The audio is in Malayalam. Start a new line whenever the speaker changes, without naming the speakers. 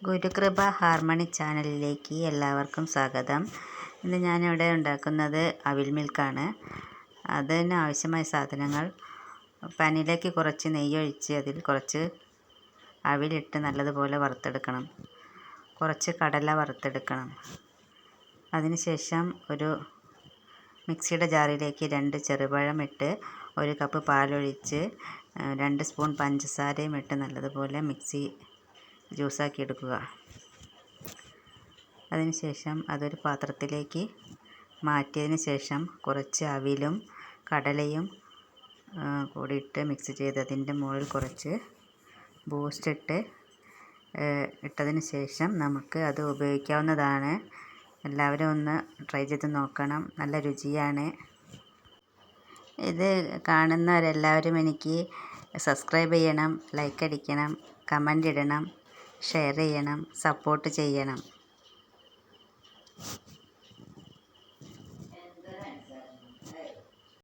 ഗുരുകൃപ ഹാർമണി ചാനലിലേക്ക് എല്ലാവർക്കും സ്വാഗതം. ഇന്ന് ഞാനിവിടെ ഉണ്ടാക്കുന്നത് അവിൽ മിൽക്കാണ്. അതിന് ആവശ്യമായ സാധനങ്ങൾ: പാനിലേക്ക് കുറച്ച് നെയ്യൊഴിച്ച് അതിൽ കുറച്ച് അവിലിട്ട് നല്ലതുപോലെ വറുത്തെടുക്കണം. കുറച്ച് കടല വറുത്തെടുക്കണം. അതിനുശേഷം ഒരു മിക്സിയുടെ ജാറിലേക്ക് 2 ചെറുപഴം ഇട്ട് 1 കപ്പ് പാലൊഴിച്ച് 2 സ്പൂൺ പഞ്ചസാരയും ഇട്ട് നല്ലതുപോലെ മിക്സി ജ്യൂസാക്കി എടുക്കുക. അതിനുശേഷം അതൊരു പാത്രത്തിലേക്ക് മാറ്റിയതിന് ശേഷം കുറച്ച് അവിലും കടലയും കൂടിയിട്ട് മിക്സ് ചെയ്ത് അതിൻ്റെ മുകളിൽ കുറച്ച് ബൂസ്റ്റ് ഇട്ടതിന് ശേഷം നമുക്ക് അത് ഉപയോഗിക്കാവുന്നതാണ്. എല്ലാവരും ഒന്ന് ട്രൈ ചെയ്ത് നോക്കണം. നല്ല രുചിയാണ്. ഇത് കാണുന്നവരെല്ലാവരും എനിക്ക് സബ്സ്ക്രൈബ് ചെയ്യണം, ലൈക്ക് അടിക്കണം, കമൻ്റ് ഇടണം, ഷെയർ ചെയ്യണം, സപ്പോർട്ട് ചെയ്യണം.